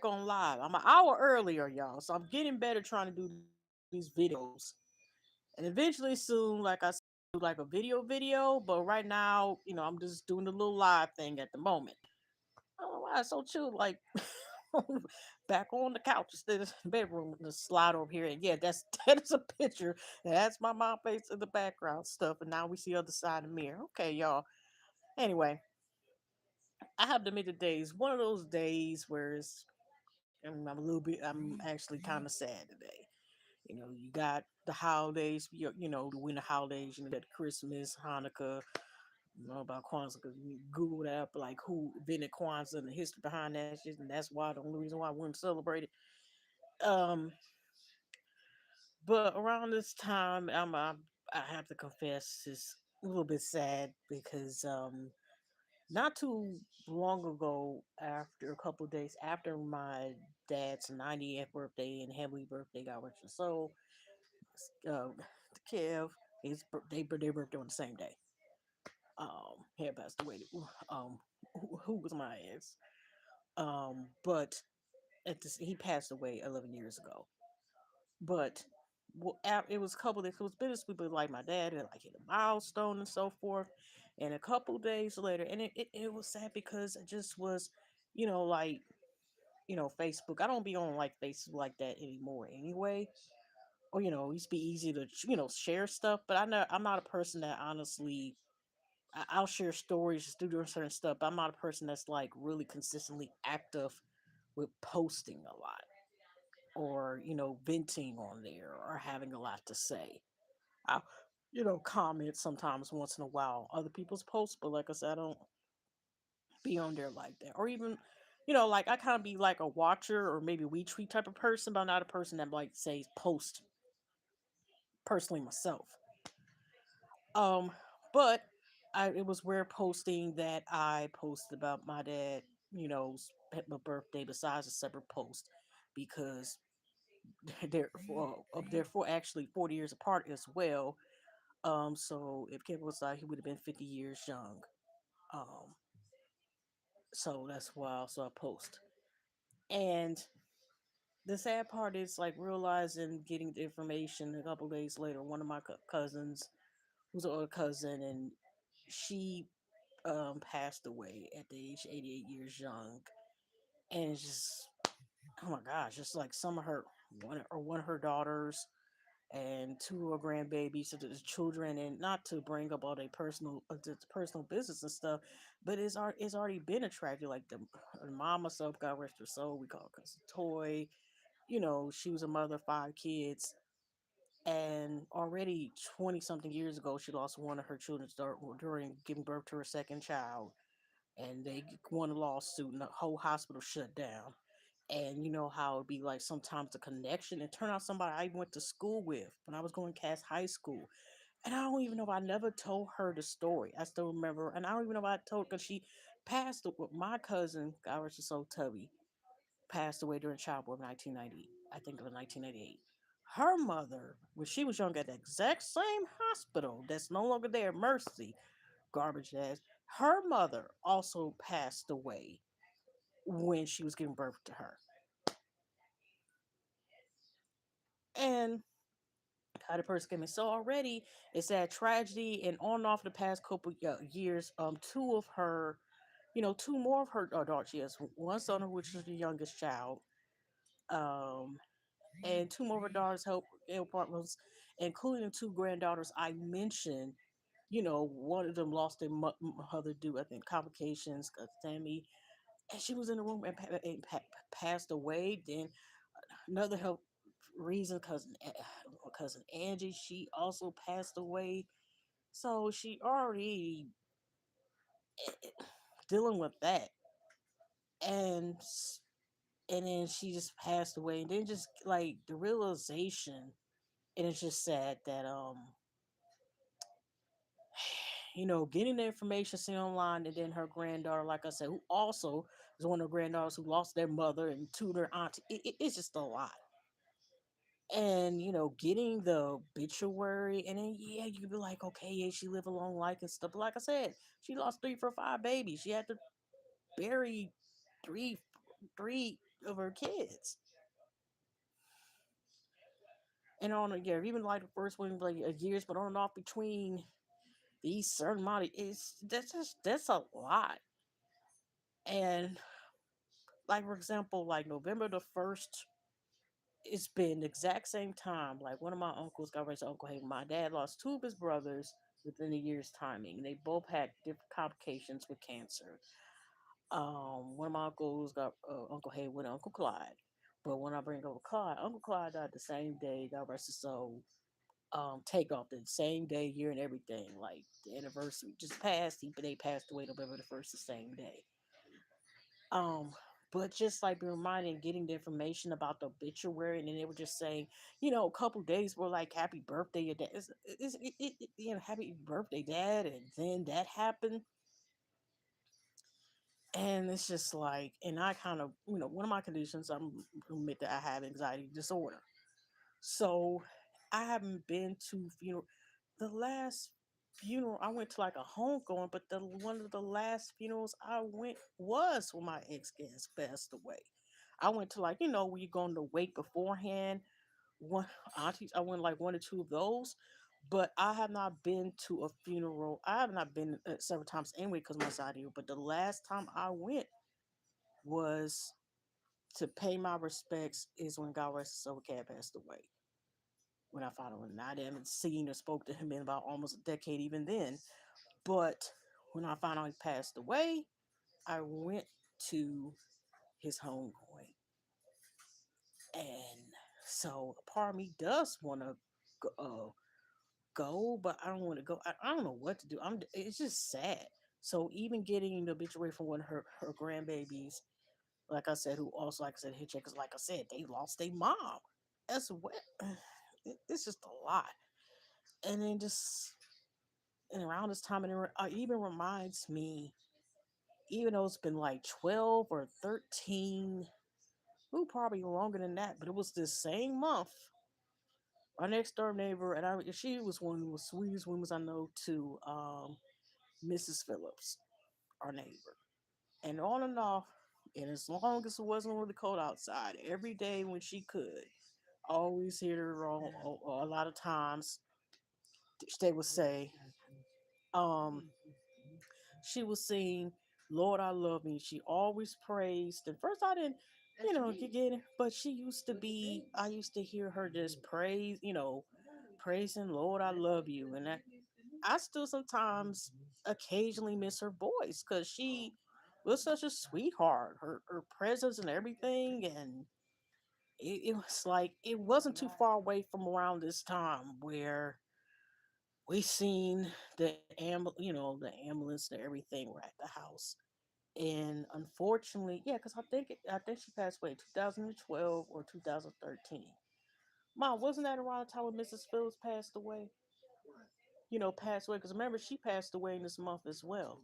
on live. I'm an hour earlier, y'all. So I'm getting better trying to do these videos. And eventually soon, like I said, do like a video. But right now, I'm just doing the little live thing at the moment. I don't know why it's so chill, like back on the couch instead of the bedroom and just slide over here. And yeah, that is a picture. That's my mom face in the background stuff. And now we see other side of the mirror. Okay, y'all. Anyway, I have to admit today's one of those days where I'm actually kind of sad today. You got the holidays, the winter holidays, you got Christmas, Hanukkah, about Kwanzaa because you Google that up, like who invented Kwanzaa and the history behind that shit, and that's why the only reason why women celebrate it. Um, but around this time, I have to confess, it's a little bit sad because not too long ago, after a couple of days after my dad's 90th birthday and heavenly birthday, God rest his soul, uh, Kev, their birthday on the same day. He had passed away. Um, who was my ex? But he passed away 11 years ago. But it was a couple. It was bittersweet, but like my dad had like hit a milestone and so forth. And a couple days later, and it was sad because it just was, like Facebook. I don't be on like Facebook like that anymore anyway. Or it used to be easy to share stuff, but I know I'm not a person that honestly I'll share stories, just do certain stuff. But I'm not a person that's like really consistently active with posting a lot or venting on there or having a lot to say. I comment sometimes once in a while other people's posts, but like I said, I don't be on there like that. Or even like I kind of be like a watcher or maybe retweet type of person, but I'm not a person that like say post personally myself. Um, but it was rare posting that I posted about my dad, my birthday besides a separate post because they're actually 40 years apart as well. So if Kevin was like, he would have been 50 years young. Um, so that's why also I post. And the sad part is like realizing getting the information a couple days later. One of my cousins, who's an older cousin, and she passed away at the age 88 years young, and it's just oh my gosh, just like some of her one of her daughters and two of her grandbabies, so the children, and not to bring up all their personal business and stuff, but it's already been a tragedy. Like the mom herself, God rest her soul, we call her cousin Toy. She was a mother of five kids, and already 20 something years ago, she lost one of her children during giving birth to her second child, and they won a lawsuit and the whole hospital shut down. And you know how it'd be like sometimes the connection, and turn out somebody I went to school with when I was going past high school. And I don't even know if I never told her the story. I still remember, and I don't even know if I told because she passed with my cousin, God rest his soul, Tubby, passed away during childbirth in 1990. I think it was 1988. Her mother, when she was young at the exact same hospital that's no longer there, Mercy, garbage ass, her mother also passed away when she was giving birth to her. And how the person came in. So already it's that tragedy, and on and off the past couple years, two of her, two more of her daughters. She has one son, which is the youngest child, um, and two more of her daughters help partners, including the two granddaughters I mentioned. One of them lost their mother due, I think, complications, Tammy, and she was in the room and, passed away. Then another health reason, cousin Angie, she also passed away. So she already dealing with that, and then she just passed away, and then just like the realization, and it's just sad that getting the information seen online, and then her granddaughter, like I said, who also is one of her granddaughters who lost their mother and two of their auntie. It's just a lot. And getting the obituary, and then yeah, you could be like, okay, yeah, she lived a long life and stuff. But like I said, she lost 3 for 5 babies. She had to bury three, three. her kids. And on a yeah, even like the first one, like years, but on and off between these certain amount of it's that's a lot. And like for example, like November 1st, it's been the exact same time. Like one of my uncles got raised Uncle Hey, my dad lost two of his brothers within a year's timing. They both had different complications with cancer. One of my uncles got Uncle Haywood and Uncle Clyde. But when I bring up Clyde, Uncle Clyde died the same day, God rest his soul. Take off the same day, year, and everything. Like the anniversary just passed. They passed away November 1st, the same day. Um, but just like being reminded and getting the information about the obituary, and then they were just saying, a couple days were like "Happy birthday, your dad." Happy birthday, dad, and then that happened, and it's just like, and I kind of, one of my conditions, I'm admit that I have anxiety disorder, so I haven't been to the last funeral I went to like a homegoing, but the one of the last funerals I went was when my ex gas passed away. I went to like where you going to wake beforehand. One aunties, I went like one or two of those, but I have not been to a funeral. I have not been several times anyway because my side here. But the last time I went was to pay my respects is when God rest his soul, Cat passed away. When I found out, when I hadn't seen or spoke to him in about almost a decade, even then. But when I found out he passed away, I went to his homegoing, and so a part of me does want to go, but I don't want to go. I don't know what to do. It's just sad. So even getting the obituary from one of her grandbabies, like I said, who also, like I said, hitchhikers, like I said, they lost their mom as well. It's just a lot, and then just and around this time, and it even reminds me, even though it's been like 12 or 13, ooh, probably longer than that, but it was this same month. Our next door neighbor, and she was one of the sweetest women I know too, Mrs. Phillips, our neighbor. And on and off, and as long as it wasn't really cold outside, every day when she could, always hear her a lot of times, they would say, um, she would sing Lord I Love Me. She always praised. And first I didn't, get it, but she used to be, I used to hear her just praise, praising Lord I Love You. And I still sometimes occasionally miss her voice because she was such a sweetheart. Her presence and everything. And it was like, it wasn't too far away from around this time where we seen the ambulance and everything were at the house. And unfortunately, yeah, because I think she passed away 2012 or 2013. Mom, wasn't that around the time when Mrs. Phillips passed away? Passed away, because remember she passed away in this month as well.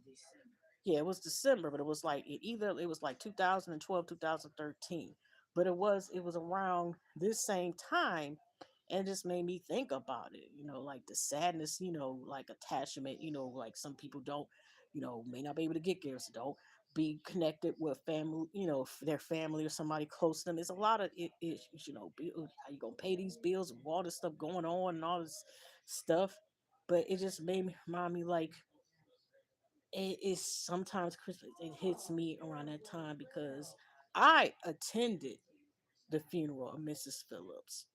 Yeah, it was December, but it was like it was like 2012, 2013. But it was around this same time, and it just made me think about it, like the sadness, like attachment, like some people don't, may not be able to get gifts, don't be connected with family, their family or somebody close to them. There's a lot of issues, how you gonna pay these bills and all this stuff going on and all this stuff. But it just made me remind me, like, it is sometimes Christmas, it hits me around that time because I attended the funeral of Mrs. Phillips,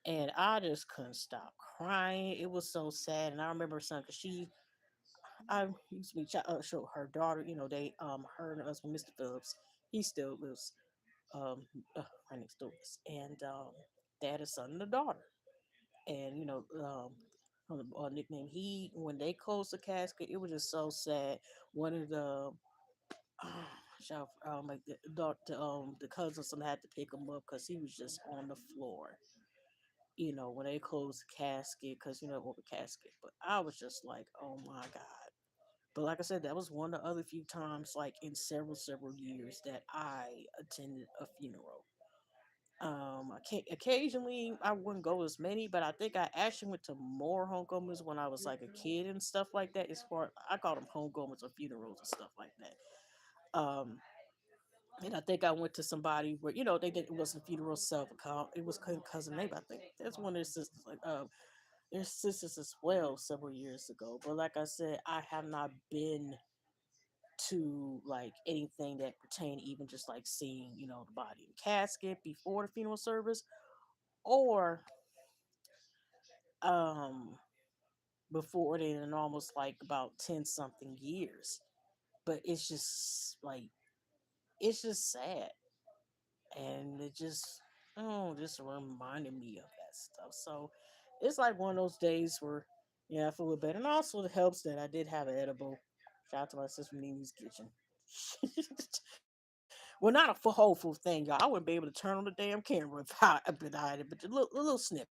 and I just couldn't stop crying. It was so sad. And I remember son, because I used to be show her daughter, they her and husband Mr. Phillips, he still lives um right next door to us, and they had a son and a daughter. And on the nickname, he when they closed the casket, it was just so sad. One of the like the cousin, some had to pick him up because he was just on the floor. When they closed the casket, because over casket. But I was just like, oh my god. But like I said, that was one of the other few times, like in several years, that I attended a funeral. Occasionally I wouldn't go as many, but I think I actually went to more homecomings when I was like a kid and stuff like that. As far I call them homecomings or funerals and stuff like that. Um, And I think I went to somebody where they did it wasn't a funeral self account. It was cousin neighbor. I think that's one of their sisters. Like their sisters as well several years ago. But like I said, I have not been to like anything that pertained even just like seeing the body in casket before the funeral service or um before then in almost like about 10 something years. But it's just like it's just sad, and it just reminded me of that stuff. So it's like one of those days where I feel a little better, and also it helps that I did have an edible. Shout out to my sister from Nini's kitchen. Well, not a whole full thing, y'all. I wouldn't be able to turn on the damn camera if I been it, but a little snippet.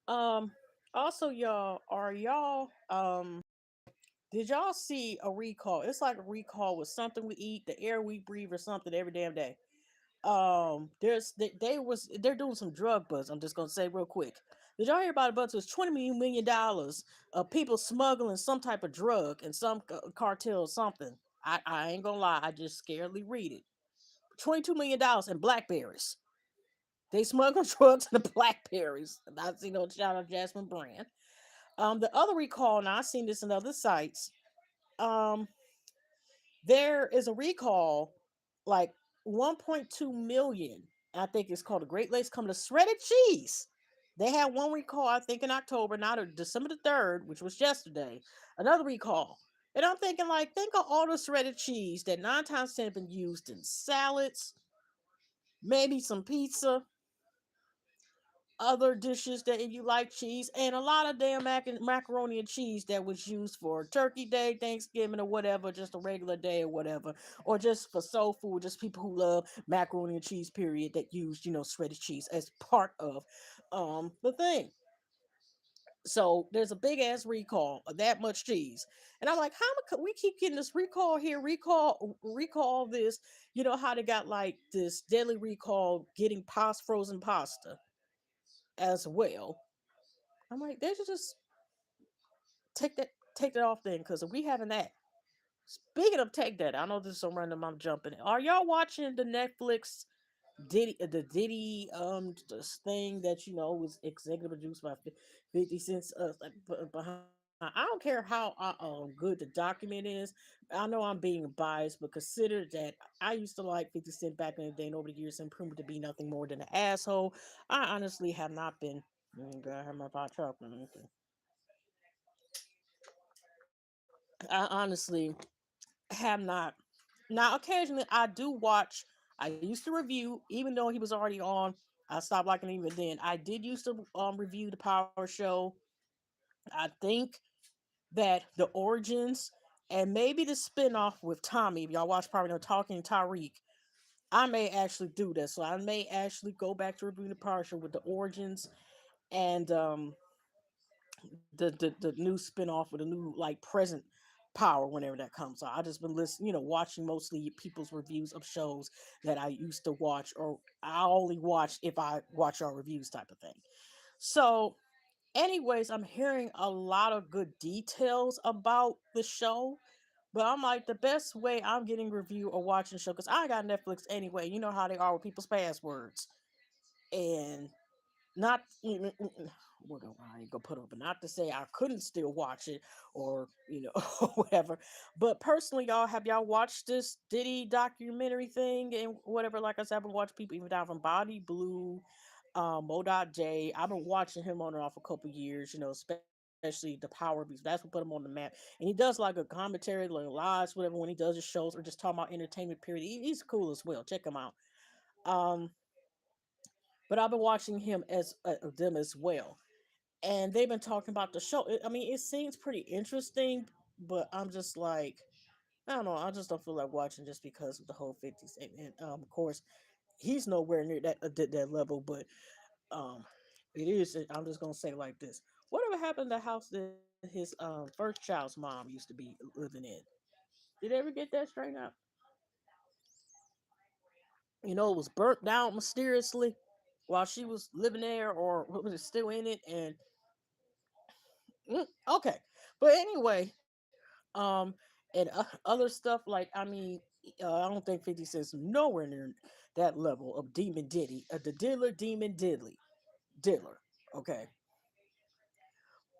Um. Also, did y'all see a recall? It's like a recall with something we eat, the air we breathe, or something every damn day. They're doing some drug buzz. I'm just gonna say real quick. Did y'all hear about it? But it was $20 million of people smuggling some type of drug and some cartel or something. I ain't gonna lie. I just scaredly read it. $22 million in blackberries. They smuggle drugs in the blackberries. I see no shout out Jasmine Brand. The other recall, and I've seen this in other sites. Um, there is a recall like 1.2 million. I think it's called the Great Lakes coming to shredded cheese. They had one recall, I think, in October, not December the 3rd, which was yesterday. Another recall. And I'm thinking, like, think of all the shredded cheese that 9 times 10 have been used in salads, maybe some pizza, other dishes that if you like cheese, and a lot of damn macaroni and cheese that was used for Turkey Day, Thanksgiving, or whatever, just a regular day or whatever, or just for soul food, just people who love macaroni and cheese. Period. That used shredded cheese as part of the thing. So there's a big ass recall of that much cheese, and I'm like, how we keep getting this recall here, recall this? You know how they got like this deadly recall getting frozen pasta as well. I'm like, they should just take that off then, because if we having that. Speaking of take that, I know this is some random I'm jumping. Are y'all watching the Netflix Diddy this thing that was executive produced by 50 Cent behind? I don't care how good the document is. I know I'm being biased, but consider that I used to like 50 Cent back in the day, and over the years, and proven to be nothing more than an asshole. I honestly have not been. I have my pot chocolate. Okay. I honestly have not. Now, occasionally, I do watch. I used to review, even though he was already on. I stopped liking him even then. I did used to review the Power Show. I think that the origins and maybe the spinoff with Tommy. If y'all watch probably know Talking Tyreek, I may actually do that. So I may actually go back to reviewing the Power Show with the origins and the new spinoff with a new like present power whenever that comes out. I just been listening, watching mostly people's reviews of shows that I used to watch, or I only watch if I watch our reviews type of thing. So, anyways, I'm hearing a lot of good details about the show. But I'm like, the best way I'm getting review or watching the show, because I got Netflix anyway. You know how they are with people's passwords. And not what I ain't gonna put up, but not to say I couldn't still watch it or whatever. But personally, y'all, have y'all watched this Diddy documentary thing and whatever? Like I said, I've been watching people even down from Body Blue, Modot J. I've been watching him on and off a couple years, especially the Power Beats. That's what put him on the map. And he does like a commentary, like lives, whatever, when he does his shows or just talking about entertainment. Period. He's cool as well. Check him out. Um, but I've been watching him as them as well, and they've been talking about the show. I mean, it seems pretty interesting, but I'm just like, I don't know. I just don't feel like watching just because of the whole 50s, and of course, he's nowhere near that level. But um, it is. I'm just gonna say like this: whatever happened to the house that his first child's mom used to be living in? Did they ever get that straightened out? It was burnt down mysteriously while she was living there, or was it still in it? And okay, but anyway, Um, and other stuff like I don't think 50 Cent's nowhere near that level of Demon Diddy, the Diddler Demon Diddler. Okay,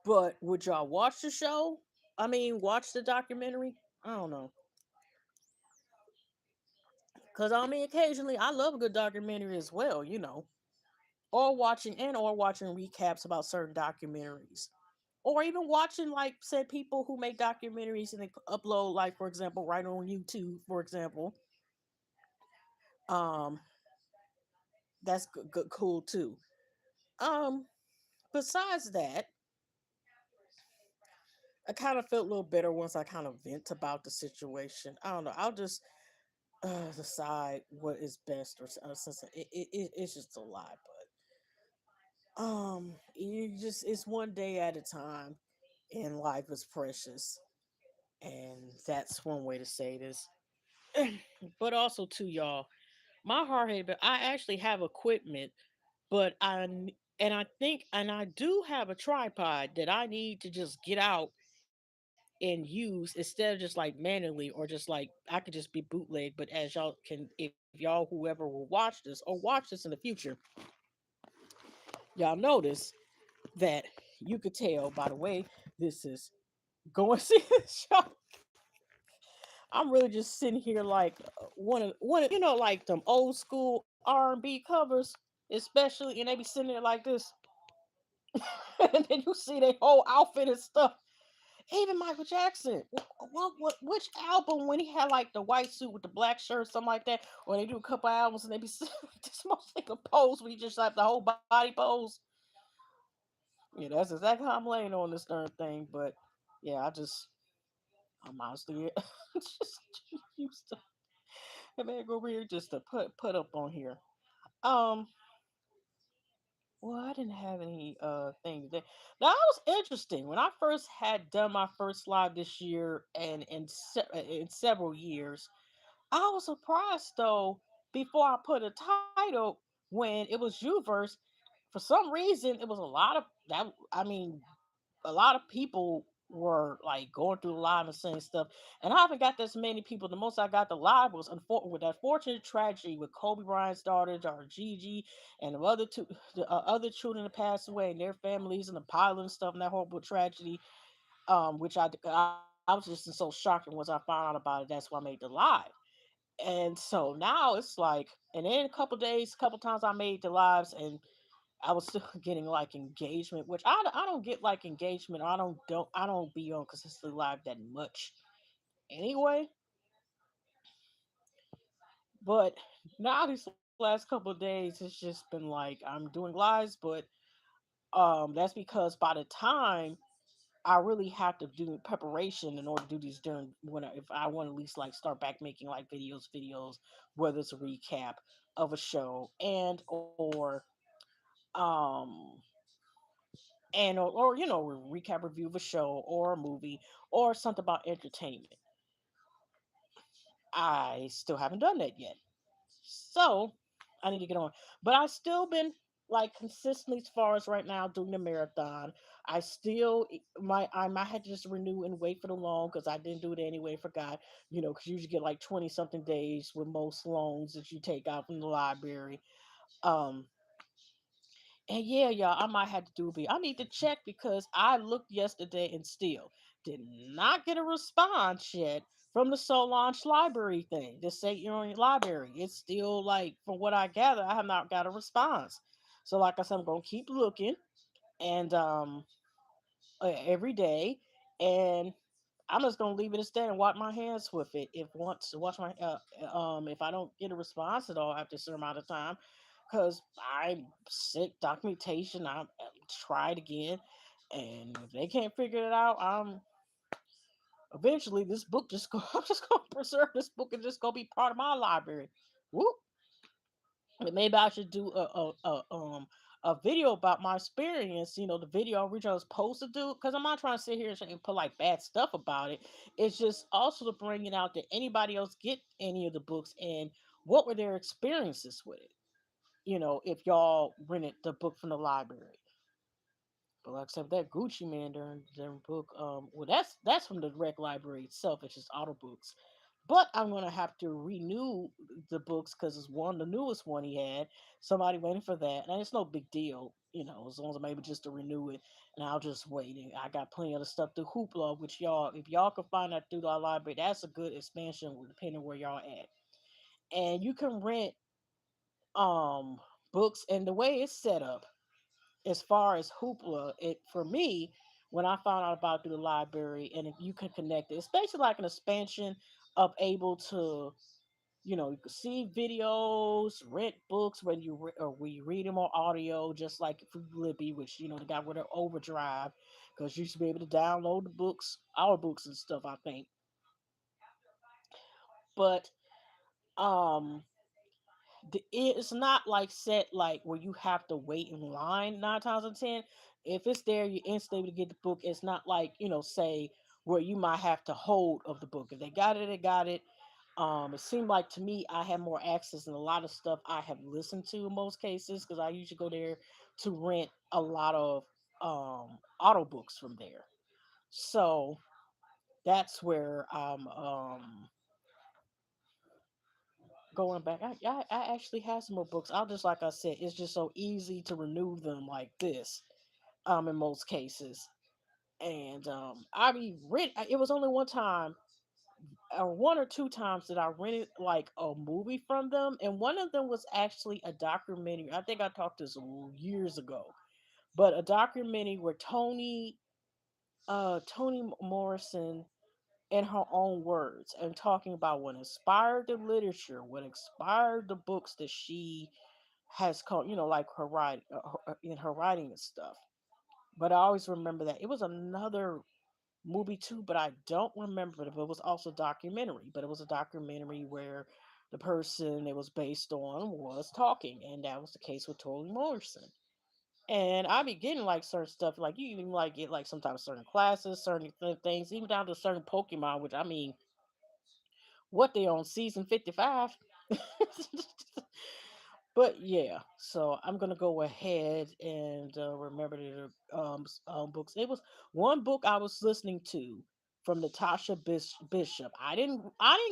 but would y'all watch the show? I mean, watch the documentary? I don't know, cause I mean, occasionally I love a good documentary as well, or watching recaps about certain documentaries, or even watching like said people who make documentaries and they upload, like for example, right on YouTube, for example. Um, that's good, cool too. Um, Besides that, I kind of felt a little better once I kind of vent about the situation. I don't know. I'll just decide what is best, or since it's just a lot. But you just it's one day at a time, and life is precious, and that's one way to say this. But also too, y'all, my hard head, but I actually have equipment, but I think, and I do have a tripod that I need to just get out and use instead of just like manually, or just like I could just be bootleg. But as y'all can, if y'all whoever will watch this or watch this in the future, y'all notice that you could tell by the way this is going. See the show. I'm really just sitting here like one of like them old school R&B covers, especially, and they be sitting there like this, and then you see their whole outfit and stuff. Even Michael Jackson, which album when he had like the white suit with the black shirt, something like that, or they do a couple albums and they be this most like a pose where you just have the whole body pose. Yeah, that's exactly how I'm laying on this darn thing. But yeah, I'm honestly just used to have man go over here just to put up on here. Um, well, I didn't have any thing today. Now, that was interesting. When I first had done my first live this year, and in several years, I was surprised though. Before I put a title, when it was Uverse, for some reason, it was a lot of that. I mean, a lot of people were like going through the live and saying stuff, and I haven't got this many people. The most I got the live was with that fortunate tragedy with Kobe Bryant's daughter Gigi, and the other children that passed away and their families, and the pilot and stuff, and that horrible tragedy. Which I was just so shocked, and once I found out about it, that's why I made the live. And so now it's like, and then a couple times I made the lives, and I was still getting like engagement, which I don't get like engagement. I don't be on consistently live that much anyway. But now these last couple of days, it's just been like I'm doing lives, but that's because by the time I really have to do preparation in order to do these during when if I want to at least like start back making like videos, whether it's a recap of a show um or recap review of a show or a movie or something about entertainment. I still haven't done that yet. So I need to get on. But I've still been like consistently as far as right now doing the marathon. I still I might have to just renew and wait for the loan because I didn't do it anyway. Forgot, because you usually get like 20 something days with most loans that you take out from the library. Um, And yeah, y'all, I might have to do I need to check because I looked yesterday and still did not get a response yet from the Solange library thing, the St. Union Library. It's still like, from what I gather, I have not got a response. So, like I said, I'm gonna keep looking, and every day, and I'm just gonna leave it a stand and wash my hands with it. If once wash my if I don't get a response at all after a certain amount of time, because I sent documentation, I tried again, and if they can't figure it out, eventually this book just go. I'm just gonna preserve this book and just gonna be part of my library. Whoop. And maybe I should do a video about my experience. The video which I was supposed to do, because I'm not trying to sit here and put like bad stuff about it. It's just also to bring it out that anybody else get any of the books, and what were their experiences with it. If y'all rented the book from the library. But like I said, that Gucci Man during book, well, that's from the rec library itself. It's just auto books. But I'm gonna have to renew the books because it's one the newest one he had. Somebody waiting for that, and it's no big deal, as long as I'm able just to renew it, and I'll just wait. And I got plenty of the stuff through Hoopla, which y'all, if y'all can find that through our library, that's a good expansion depending where y'all at. And you can rent um books, and the way it's set up as far as Hoopla, it for me when I found out about through the library, and if you can connect it, it's basically like an expansion of able to, you can see videos, rent books, whether or we read them on audio, just like through Libby, which they got with their Overdrive, because you should be able to download the books, our books and stuff. I think, but um it's not like set like where you have to wait in line 9 times out of 10. If it's there, you instantly to get the book. It's not like say where you might have to hold of the book. If they got it, they got it. It seemed like to me I had more access than a lot of stuff I have listened to in most cases because I usually go there to rent a lot of auto books from there. So that's where I'm going back. I actually have some more books. I'll just like I said, it's just so easy to renew them like this. In most cases, and I be rent. It was only one time, or one or two times that I rented like a movie from them, and one of them was actually a documentary. I think I talked this years ago, but a documentary where Toni Morrison in her own words and talking about what inspired the literature, what inspired the books that she has called, like her writing, in her writing and stuff. But I always remember that it was another movie too, but I don't remember it. But it was also a documentary, but it was a documentary where the person it was based on was talking, and that was the case with Toni Morrison. And I be getting like certain stuff, like you even like get like sometimes certain classes, certain things, even down to certain Pokemon, which I mean, what they on season 55. But yeah, so I'm gonna go ahead and remember the books. It was one book I was listening to from Natasha Bishop. I didn't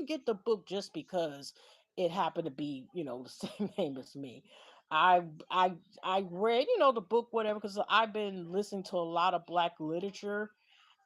get the book just because it happened to be the same name as me. I I I read the book whatever because I've been listening to a lot of Black literature,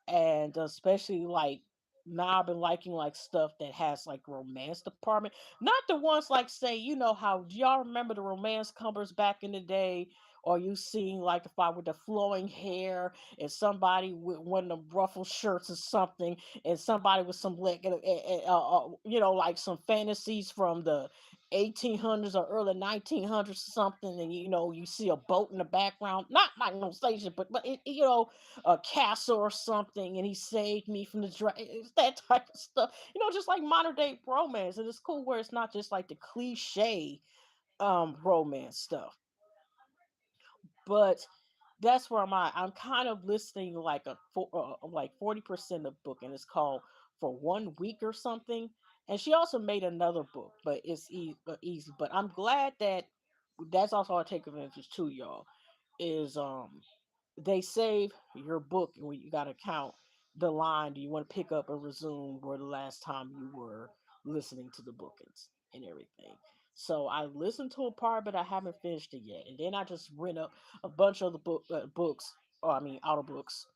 and especially like now I've been liking like stuff that has like romance department, not the ones like say how do y'all remember the romance covers back in the day, or you seen like the fight with the flowing hair and somebody with one of the ruffled shirts or something, and somebody with some like like some fantasies from the 1800s or early 1900s or something, and you see a boat in the background, not like no station, but a castle or something, and he saved me from the it's that type of stuff, just like modern day romance. And it's cool where it's not just like the cliche romance stuff, but that's where I'm kind of listening like like 40% of book, and it's called For One Week or something. And she also made another book, but it's easy. But I'm glad that that's also a take advantage too, y'all. Is they save your book, and when you got to count the line do you want to pick up and resume where the last time you were listening to the book and everything. So I listened to a part, but I haven't finished it yet. And then I just rent up a bunch of the books, or I mean, auto books,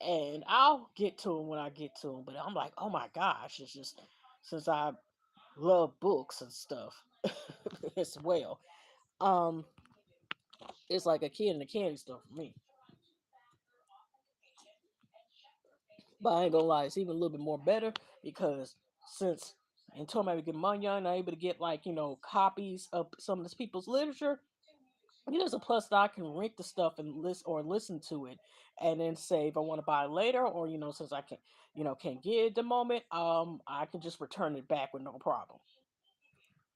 and I'll get to them when I get to them. But I'm like, oh my gosh, it's just since I love books and stuff as well. Um, it's like a kid in a candy store for me. But I ain't gonna lie, it's even a little bit more better because since until I'm able to get money on, I'm able to get like copies of some of these people's literature. There's a plus that I can rent the stuff and listen to it, and then say if I want to buy it later, or since I can can't get it at the moment, I can just return it back with no problem.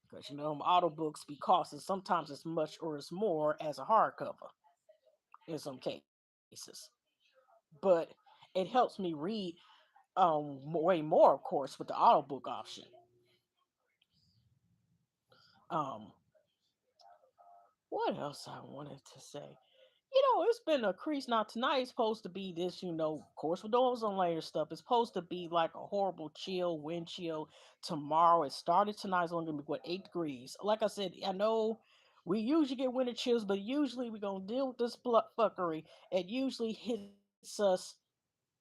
Because auto books be costing sometimes as much or as more as a hardcover in some cases, but it helps me read way more, of course, with the audiobook option. Um, what else I wanted to say? It's been a crease. Now tonight's supposed to be this, of course, with those on layer stuff. It's supposed to be like a horrible chill, wind chill. Tomorrow it started tonight. It's only gonna be what 8 degrees. Like I said, I know we usually get winter chills, but usually we're gonna deal with this fuckery. It usually hits us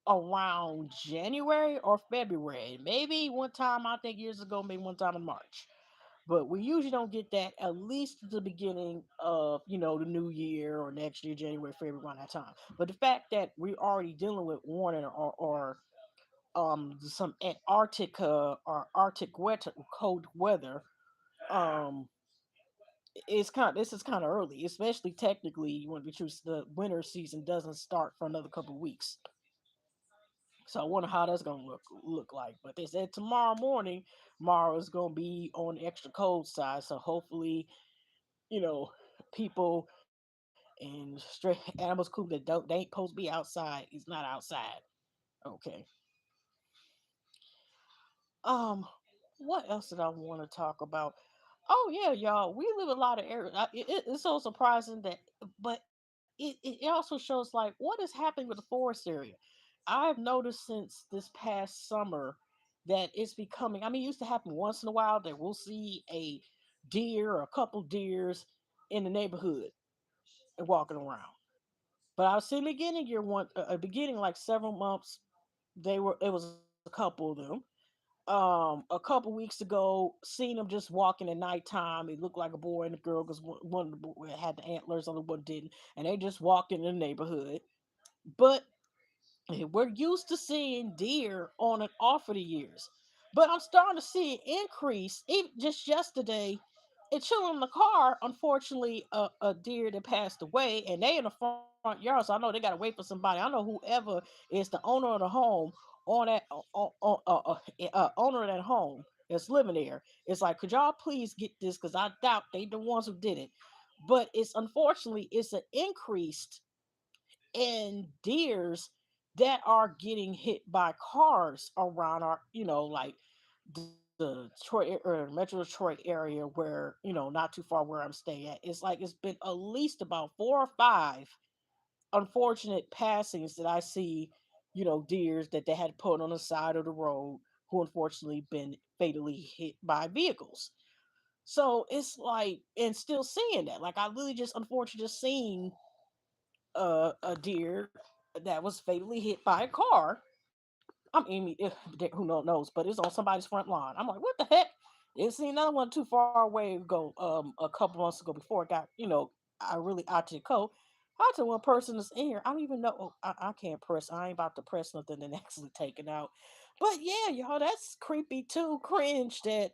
around January or February. Maybe one time I think years ago, maybe one time in March. But we usually don't get that at least at the beginning of, the new year or next year, January, February, around that time. But the fact that we're already dealing with warning or some Antarctica or Arctic weather, cold weather, um, this is kind of early, especially technically. You want to be true, the winter season doesn't start for another couple of weeks. So I wonder how that's gonna look like. But they said tomorrow morning, tomorrow is gonna be on the extra cold side. So hopefully, you know, people and stray animals cool that don't they ain't supposed to be outside is not outside. Okay. Um, what else did I want to talk about? Oh yeah, y'all, we live in a lot of areas. It's so surprising that, but it also shows like what is happening with the forest area. I've noticed since this past summer that it's becoming. I mean, it used to happen once in a while that we'll see a deer or a couple deers in the neighborhood and walking around. But I was seeing beginning year one, beginning like several months. It was a couple of them. A couple weeks ago, seen them just walking at nighttime. It looked like a boy and a girl because one of the had the antlers, the other one didn't, and they just walked in the neighborhood. But we're used to seeing deer on and off of the years, but I'm starting to see it increase. Even just yesterday, it chilling in the car. Unfortunately, a deer that passed away, and they in the front yard, so I know they got to wait for somebody. I know whoever is the owner of the home on that owner of that home that's living there. It's like, could y'all please get this? Because I doubt they the ones who did it. But it's unfortunately it's an increased and deers that are getting hit by cars around our, like the Detroit or Metro Detroit area where, not too far where I'm staying at. It's like it's been at least about 4 or 5 unfortunate passings that I see, deers that they had put on the side of the road who unfortunately been fatally hit by vehicles. So it's like, and still seeing that. Like I really just unfortunately just seen a deer that was fatally hit by a car. I mean, who knows? But it's on somebody's front lawn. I'm like, what the heck? Didn't see another one too far away ago. A couple months ago, before it got, I really out to the cold. I to one person that's in here. I don't even know. Oh, I can't press. I ain't about to press nothing and actually take it out. But yeah, y'all, that's creepy too. Cringe that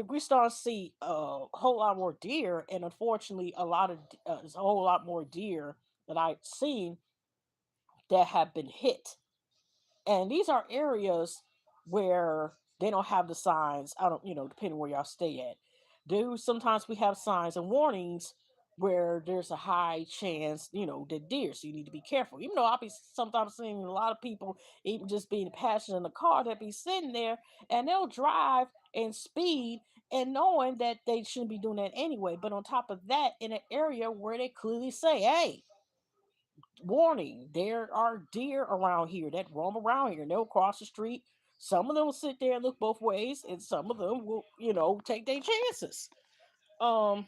we start to see a whole lot more deer, and unfortunately, there's a whole lot more deer that I've seen that have been hit. And these are areas where they don't have the signs. I don't, depending where y'all stay at. Do sometimes we have signs and warnings where there's a high chance, the deer, so you need to be careful. Even though I'll be sometimes seeing a lot of people, even just being passionate in the car, that be sitting there and they'll drive and speed and knowing that they shouldn't be doing that anyway. But on top of that, in an area where they clearly say, hey, warning, there are deer around here that roam around here. They'll cross the street. Some of them will sit there and look both ways, and some of them will, take their chances. Um,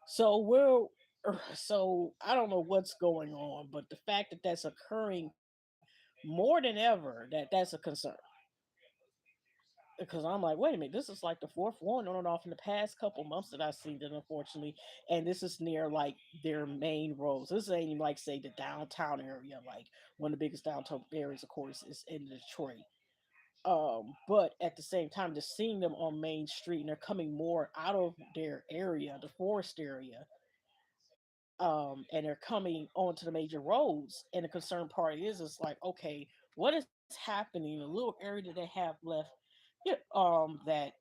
so so I don't know what's going on, but the fact that that's occurring more than ever, that's a concern. Because I'm like, wait a minute, this is like the fourth one on and off in the past couple months that I've seen it, unfortunately. And this is near like their main roads. This ain't even like say the downtown area, like one of the biggest downtown areas, of course, is in Detroit. But at the same time, just seeing them on Main Street and they're coming more out of their area, the forest area, and they're coming onto the major roads. And the concerned part is like, okay, what is happening in the little area that they have left? Yeah, that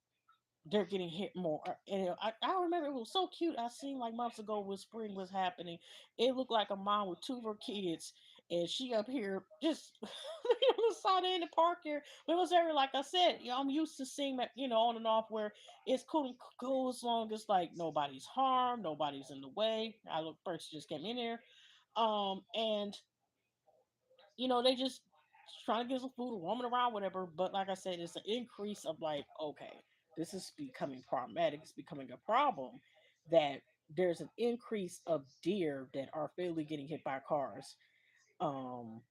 they're getting hit more. And I remember it was so cute. I seen like months ago when spring was happening. It looked like a mom with two of her kids, and she up here just saw in the park here. But it was very, like I said, I'm used to seeing that, on and off where it's cool and cool as long as like nobody's harmed, nobody's in the way. I look first just came in here. And they just trying to get some food, roaming around, whatever. But like I said, it's an increase of like, okay, this is becoming problematic. It's becoming a problem that there's an increase of deer that are fatally getting hit by cars. Um,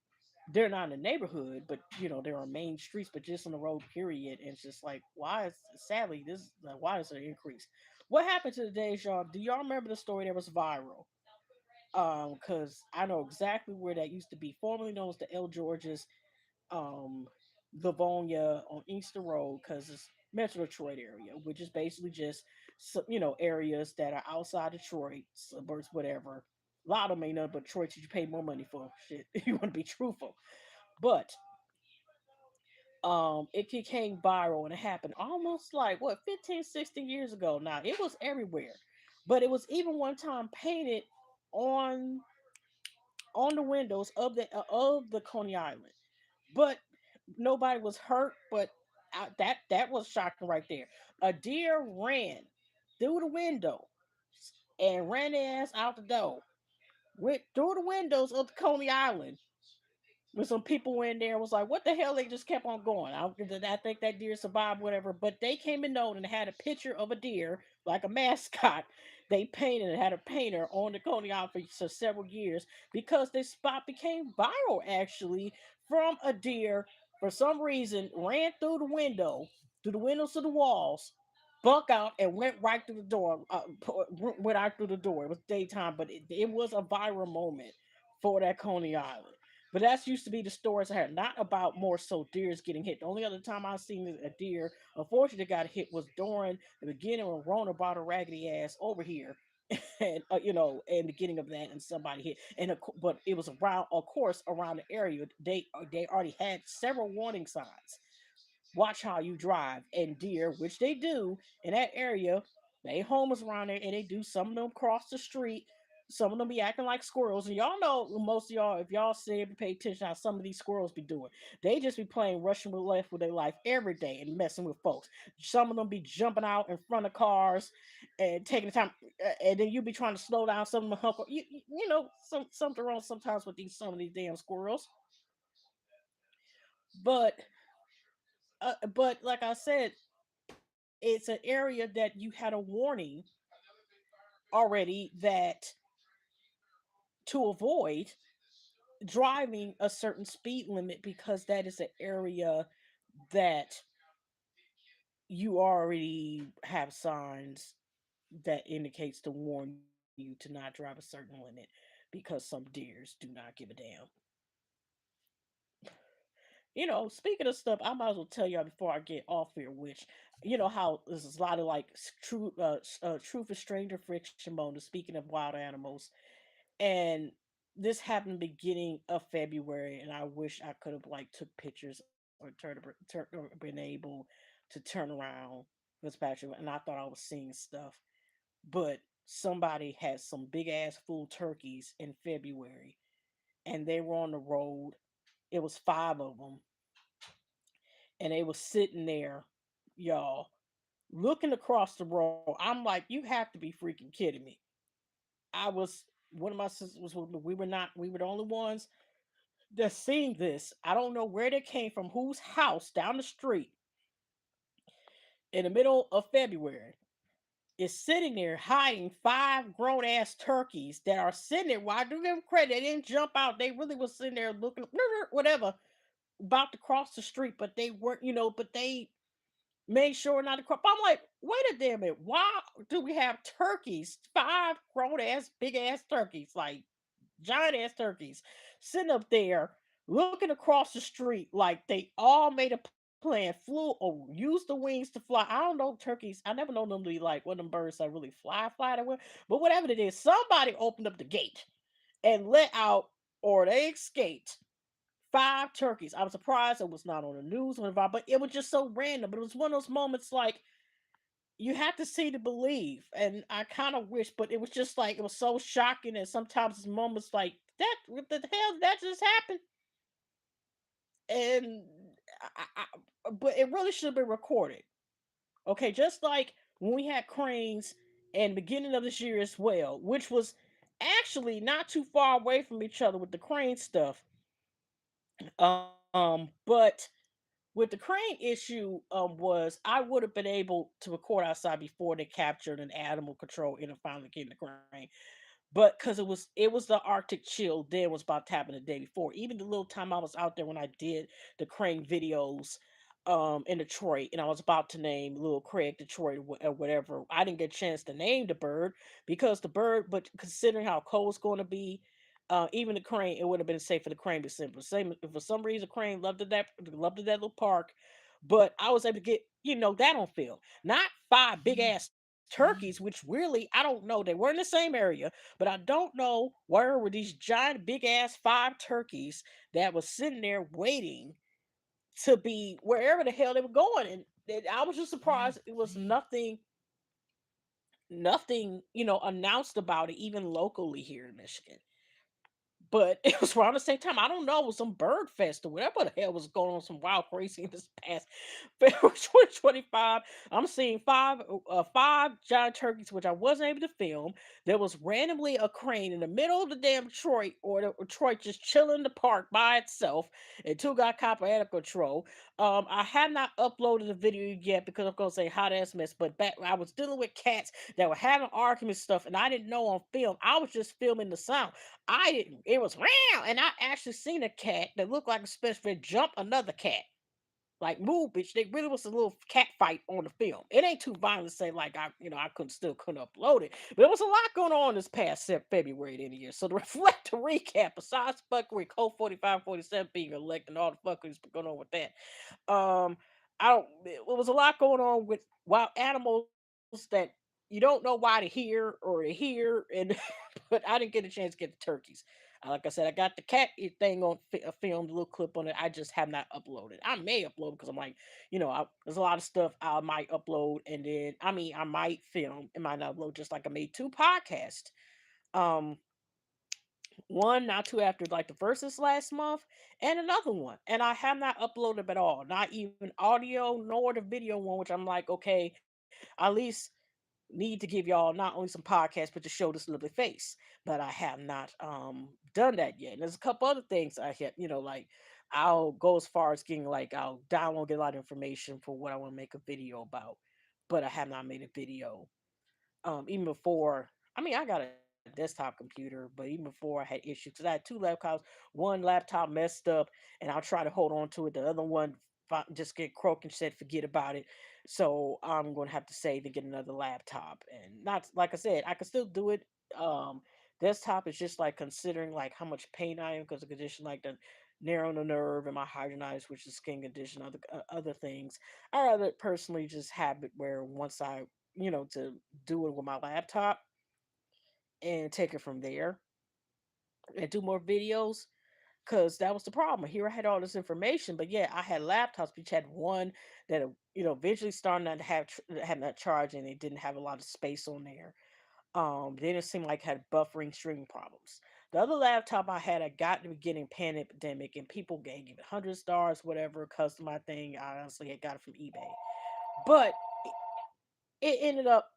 they're not in the neighborhood, but they're on main streets, but just on the road, period. And it's just like, why is sadly this like, why is there an increase? What happened to the days, y'all? Do y'all remember the story that was viral? Because I know exactly where that used to be, formerly known as the L. George's, um, Livonia on Easter Road, because it's Metro Detroit area, which is basically just areas that are outside Detroit, suburbs, whatever. A lot of them ain't nothing but Detroit you pay more money for. Shit, you want to be truthful, but it became viral and it happened almost like what 15, 16 years ago. Now it was everywhere, but it was even one time painted on the windows of the Coney Island, but nobody was hurt. But that was shocking right there. A deer ran through the window and ran their ass out the door. Went through the windows of the Coney Island. When some people in there was like, "What the hell?" They just kept on going. I think that deer survived, whatever. But they came and known and had a picture of a deer, like a mascot. They painted and had a painter on the Coney Island for several years because this spot became viral actually from a deer for some reason ran through the windows of the walls, buck out and went right through the door. Went out through the door. It was daytime, but it was a viral moment for that Coney Island. But that's used to be the stories I had, not about more so deers getting hit. The only other time I seen a deer, unfortunately, got hit was during the beginning when Rona brought a raggedy ass over here, and and the beginning of that, and somebody hit, but it was around, of course, around the area. They already had several warning signs. Watch how you drive, and deer, which they do in that area, they homeless around there, and they do. Some of them cross the street. Some of them be acting like squirrels, and y'all know most of y'all, if y'all sit and pay attention, how some of these squirrels be doing. They just be playing Russian roulette with their life every day and messing with folks. Some of them be jumping out in front of cars and taking the time, and then you be trying to slow down. Some of them hump. Something wrong sometimes with some of these damn squirrels. But like I said, it's an area that you had a warning already that to avoid driving a certain speed limit, because that is an area that you already have signs that indicates to warn you to not drive a certain limit, because some deers do not give a damn. Speaking of stuff, I might as well tell y'all before I get off here, which how there's a lot of like truth is stranger fiction bonus. Speaking of wild animals, and this happened beginning of February, and I wish I could have like took pictures or been able to turn around this patch, and I thought I was seeing stuff, but somebody had some big ass full turkeys in February, and they were on the road. It was five of them, and they was sitting there, y'all, looking across the road. I'm like, you have to be freaking kidding me. I was One of my sisters was with me. We were the only ones that seen this. I don't know where they came from, whose house down the street in the middle of February is sitting there hiding five grown ass turkeys that are sitting there. Well, I do give them credit. They didn't jump out. They really was sitting there looking, whatever, about to cross the street, but they weren't, but they made sure not to cross. I'm like, wait a damn minute. Why do we have turkeys? Five grown ass, big ass turkeys, like giant ass turkeys, sitting up there looking across the street like they all made a plan, flew or used the wings to fly. I don't know turkeys. I never know them to be like one of them birds that really fly that way. But whatever it is, somebody opened up the gate and let out, or they escaped, five turkeys. I was surprised it was not on the news or whatever, but it was just so random. But it was one of those moments like, you have to see to believe, and I kind of wish, but it was just like it was so shocking, and sometimes it's moments like that. What the hell did that just happen? And but it really should be recorded. Okay, just like when we had cranes and beginning of this year as well, which was actually not too far away from each other with the crane stuff. But with the crane issue, was I would have been able to record outside before they captured an animal control and finally getting the crane. But because it was the Arctic chill, then was about to happen the day before. Even the little time I was out there when I did the crane videos, in Detroit, and I was about to name little Craig Detroit or whatever. I didn't get a chance to name the bird because the bird, but considering how cold it's going to be, even the crane, it would have been safe for the crane to simple. Same if for some reason crane loved that little park, but I was able to get that on film. Not five big ass turkeys, which really I don't know. They were in the same area, but I don't know where were these giant big ass five turkeys that was sitting there waiting to be wherever the hell they were going. And I was just surprised it was nothing announced about it even locally here in Michigan. But it was around the same time. I don't know, it was some bird fest or whatever the hell was going on, some wild crazy in this past February 2025. I'm seeing five giant turkeys, which I wasn't able to film. There was randomly a crane in the middle of the damn Detroit, or the Detroit just chilling in the park by itself, and two got copper out of control. I have not uploaded the video yet because I'm gonna say hot ass mess. But back I was dealing with cats that were having arguments stuff, and I didn't know on film. I was just filming the sound. I didn't. It was round, and I actually seen a cat that looked like a special ed jump another cat. Like move, bitch. They really was a little cat fight on the film. It ain't too violent to say like I couldn't upload it, but there was a lot going on this past February of the year. So to reflect, to recap, besides fuckery, Code 45, 47 being elected, and all the fuckeries going on with that, I don't. It was a lot going on with wild animals that you don't know why they're here, and but I didn't get a chance to get the turkeys. Like I said, I got the cat thing on filmed, a little clip on it. I just have not uploaded. I may upload because I'm like, there's a lot of stuff I might upload, and then I might film and might not upload. Just like I made two podcasts. Um, one not too after like the verses last month, and another one, and I have not uploaded them at all. Not even audio nor the video one, which I'm like, okay, I at least need to give y'all not only some podcasts but to show this lovely face. But I have not done that yet. And there's a couple other things I had, like I'll go as far as getting like I'll download get a lot of information for what I want to make a video about, but I have not made a video. Even before, I got a desktop computer, but even before I had issues, because I had two laptops. One laptop messed up, and I'll try to hold on to it. The other one just get croaked and said forget about it. So I'm going to have to save and get another laptop. And not like I said, I can still do it. Um, Desktop is just like considering like how much pain I am because of condition like the narrowing the nerve and my hydronitis, which is skin condition, other things. I rather personally just have it where once I to do it with my laptop and take it from there and do more videos. Cause that was the problem. Here I had all this information, but yeah, I had laptops, which had one that eventually started not to had not charged, and it didn't have a lot of space on there. Then it seemed like it had buffering string problems. The other laptop I had, I got in the beginning pandemic, and people gave it 100 stars, whatever, custom my thing. I honestly had got it from eBay, but it ended up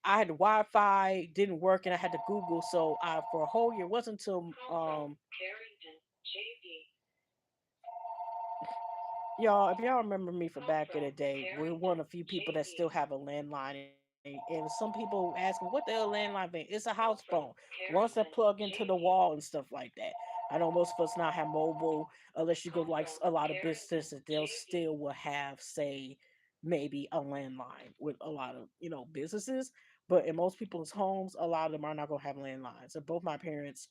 I had the Wi-Fi didn't work, and I had to Google. So I for a whole year it wasn't until y'all, if y'all remember me from back in the day, we're one of the few people that still have a landline. And some people ask me, what the hell landline thing? It's a house phone. Once I plug into the wall and stuff like that. I know most of us now have mobile, unless you go like a lot of businesses, they'll still will have, say, maybe a landline with a lot of, businesses. But in most people's homes, a lot of them are not going to have landlines. And both my parents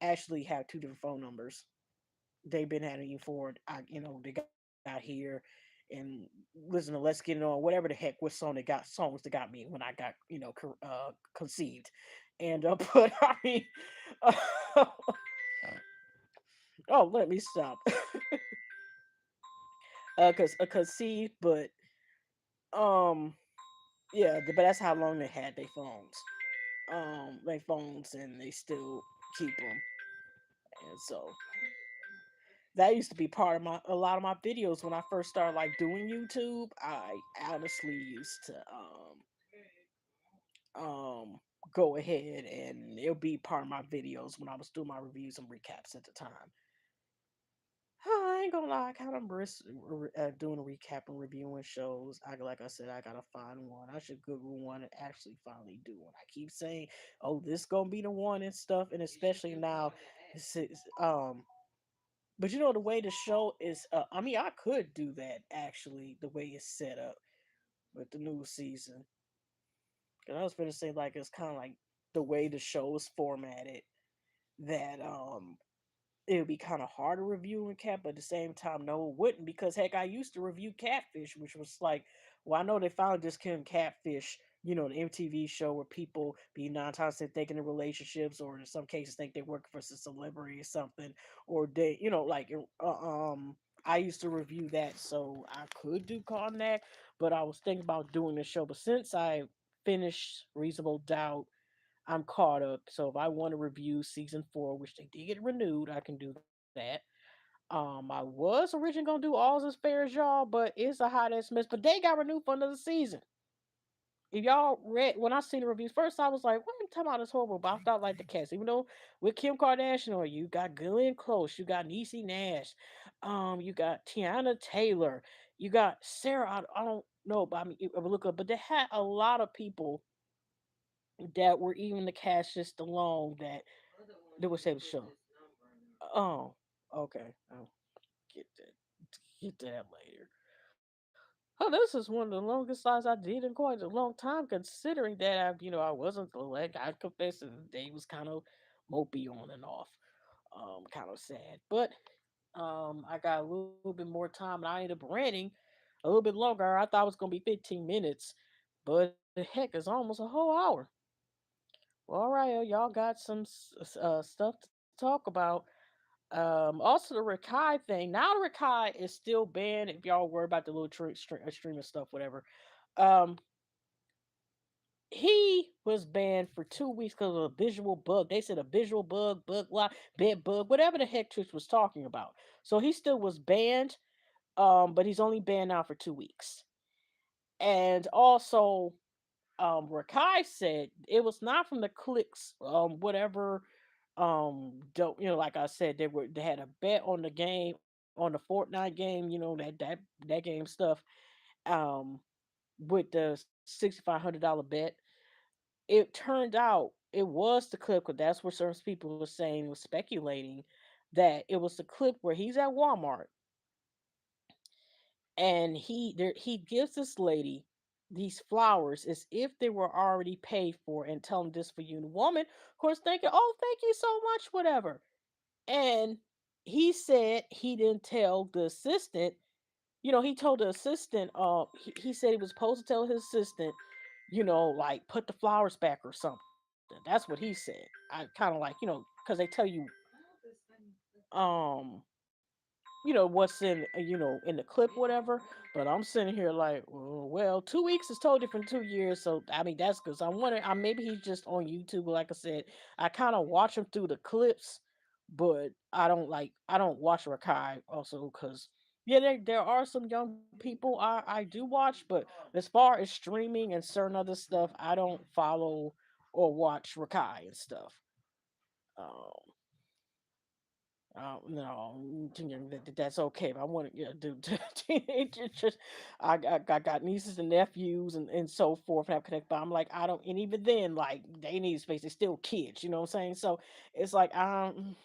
actually have two different phone numbers they've been having for they got here and listen to Let's Get It On, whatever the heck, what songs that got me when I got conceived, and but uh, oh, let me stop, because conceived, but um Yeah, but that's how long they had their phones, and they still keep them. And so that used to be part of my a lot of my videos when I first started like doing YouTube. I honestly used to go ahead and it'll be part of my videos when I was doing my reviews and recaps at the time. I ain't gonna lie, I kind of miss doing a recap and reviewing shows. Like I said, I gotta find one. I should Google one and actually finally do one. I keep saying, "Oh, this gonna be the one" and stuff, and especially now, but you know the way the show is. I mean, I could do that actually. The way it's set up with the new season, because I was gonna say like it's kind of like the way the show is formatted. That it would be kind of hard to review in cat, but at the same time, no, it wouldn't because heck, I used to review Catfish, which was like, well, I know they finally just killing Catfish, the MTV show where people be 9 times they think in relationships, or in some cases think they work for a celebrity or something, or they, like, I used to review that, so I could do Cognac, but I was thinking about doing the show, but since I finished Reasonable Doubt, I'm caught up. So if I want to review season 4, which they did get renewed, I can do that. I was originally gonna do All's as Fair as Y'all, but it's a hot ass mess. But they got renewed for another season. If y'all read when I seen the reviews first, I was like, "What are you talking about? This horrible?" But I thought like the cast, even though with Kim Kardashian, or you got Glenn Close, you got Niecy Nash, you got Tiana Taylor, you got Sarah. I don't know, but I mean, look up. But they had a lot of people that were even the cast just alone that would save the show. Oh, okay. I'll get that later. Oh, this is one of the longest slides I did in quite a long time, considering that I wasn't like I confess that the day was kind of mopey on and off, kind of sad. But I got a little bit more time, and I ended up renting a little bit longer. I thought it was gonna be 15 minutes, but heck, it's almost a whole hour. Well, all right, y'all got some stuff to talk about. Also the Rakai thing. Now the Rakai is still banned. If y'all worry about the little streaming stuff, whatever. Um, he was banned for 2 weeks because of a visual bug. They said a visual bug, bug lock, bed bug, whatever the heck Twitch was talking about. So he still was banned. But he's only banned now for 2 weeks. And also, Rakai said it was not from the clicks, whatever. Don't like I said, they had a bet on the game, on the Fortnite game, that game stuff. Um, with the $6,500 bet, it turned out it was the clip because that's what certain people were saying, was speculating that it was the clip where he's at Walmart and he gives this lady these flowers as if they were already paid for and telling this for you. And the woman, of course, thinking, "Oh, thank you so much," whatever. And he said he didn't tell the assistant. He told the assistant. He said he was supposed to tell his assistant, like put the flowers back or something. That's what he said. I kind of like, because they tell you, um, what's in the clip, whatever. But I'm sitting here like, well, 2 weeks is totally different than 2 years. So I mean, that's because I'm wondering. Maybe he's just on YouTube. Like I said, I kind of watch him through the clips, but I don't watch Rakai also because yeah, there are some young people I do watch, but as far as streaming and certain other stuff, I don't follow or watch Rakai and stuff. Um, no, that's okay. But I want to, do teenagers. Just, I got nieces and nephews and so forth, and have connect. But I'm like, I don't, and even then, like they need space. They're still kids, you know what I'm saying? So it's like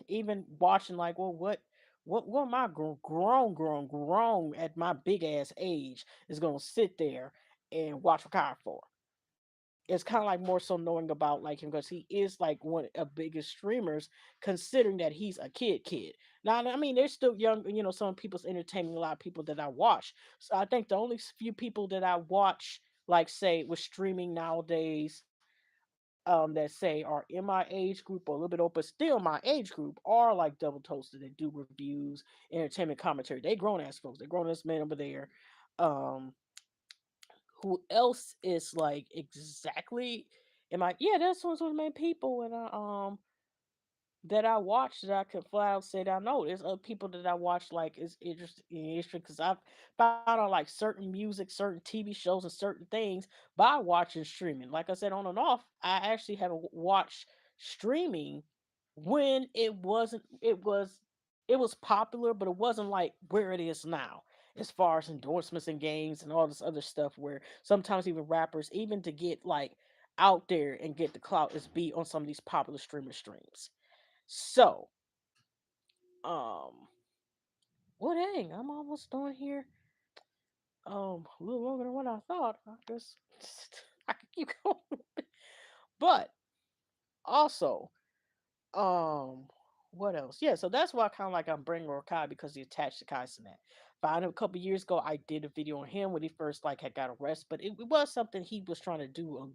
even watching, like, well, what am I grown at my big ass age is gonna sit there and watch a car for? It's kind of like more so knowing about like him because he is like one of the biggest streamers, considering that he's a kid. Now, I mean, there's still young, some people's entertaining a lot of people that I watch. So I think the only few people that I watch, like say with streaming nowadays, that say are in my age group or a little bit older, but still my age group, are like Double Toasted that do reviews, entertainment commentary. They grown ass folks. They grown ass men over there. Um, who else is like exactly am I yeah, that's one of the main people and that I watch that I could flat out say that I know. There's other people that I watch like is interesting because I've found out like certain music, certain TV shows, and certain things by watching streaming. Like I said, on and off, I actually haven't watched streaming when it was popular, but it wasn't like where it is now. As far as endorsements and games and all this other stuff, where sometimes even rappers, even to get like out there and get the clout, is be on some of these popular streaming streams. So, um, well, dang, I'm almost done here. A little longer than what I thought. I guess I could keep going, but also, um, what else? Yeah, so that's why I kind of like I'm bringing Kai because he attached to Kai Cenat. Found him a couple years ago. I did a video on him when he first like had got arrested, but it was something he was trying to do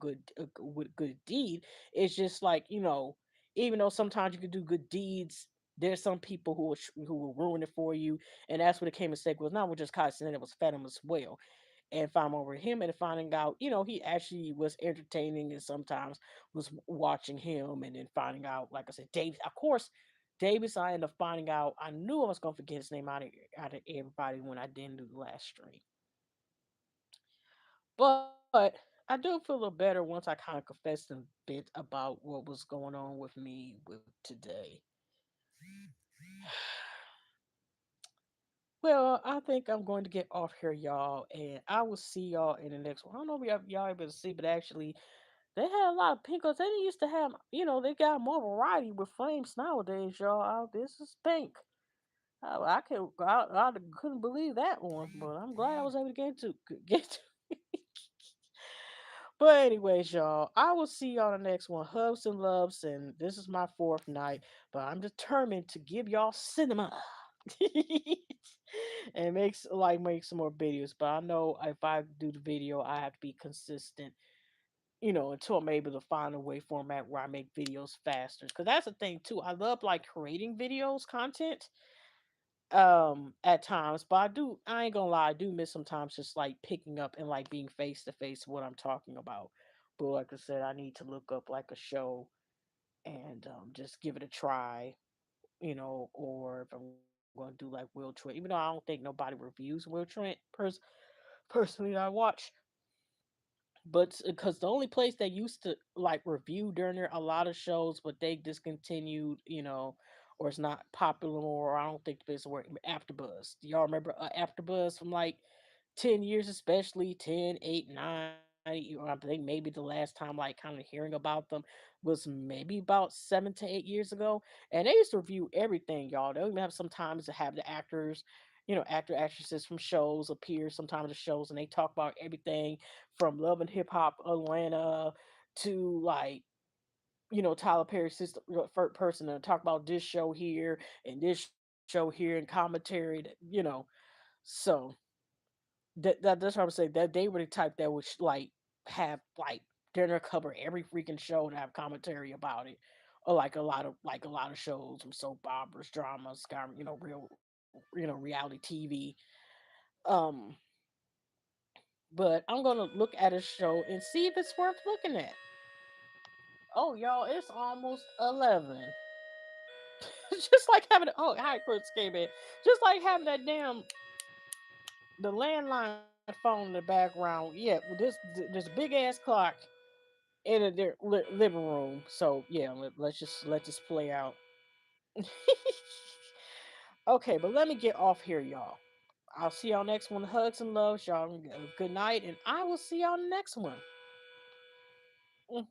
with good deed. It's just like even though sometimes you can do good deeds, there's some people who will ruin it for you, and that's what it came mistake was not with just Kai Cenat, it was Phantom as well and found over him and finding out, he actually was entertaining and sometimes was watching him and then finding out, like I said, Dave, of course, Davis, I ended up finding out, I knew I was going to forget his name out of everybody when I didn't do the last stream. But I do feel a little better once I kind of confessed a bit about what was going on with me with today. Well, I think I'm going to get off here, y'all, and I will see y'all in the next one. I don't know if y'all able to see, but actually, they had a lot of pink ones. They didn't used to have, they got more variety with frames nowadays, y'all. This is pink. I couldn't believe that one, but I'm glad I was able to get to. But anyways, y'all, I will see y'all in the next one. Hubs and loves, and this is my fourth night, but I'm determined to give y'all cinema. And make some more videos. But I know if I do the video, I have to be consistent, until I'm able to find a way format where I make videos faster. Because that's the thing too. I love like creating videos, content, at times, but I ain't gonna lie, I do miss sometimes just like picking up and like being face to face what I'm talking about. But like I said, I need to look up like a show and just give it a try, or if I'm going to do like Will Trent, even though I don't think nobody reviews Will Trent personally I watch, but because the only place that used to like review during there a lot of shows, but they discontinued, or it's not popular more. Or I don't think it's working. AfterBuzz. Do y'all remember AfterBuzz from like 10 years, especially 10, 8, 9? I think maybe the last time like kind of hearing about them was maybe about 7 to 8 years ago, and they used to review everything, y'all. They even have sometimes to have the actors. Actresses from shows appear sometimes the shows and they talk about everything from Love and Hip Hop Atlanta to like Tyler Perry's sister first person to talk about this show here and this show here and commentary so that's what I'm saying that they were the type that would like have like dinner cover every freaking show and have commentary about it or like a lot of shows from soap operas dramas real reality TV um but I'm gonna look at a show and see if it's worth looking at. Oh, y'all, it's almost 11. Just like having hi Chris came in. Just like having that damn the landline phone in the background. Yeah, with this big ass clock in their living room. So yeah, let's just play out. Okay, but let me get off here, y'all. I'll see y'all next one. Hugs and loves, y'all. Good night, and I will see y'all next one. Mm.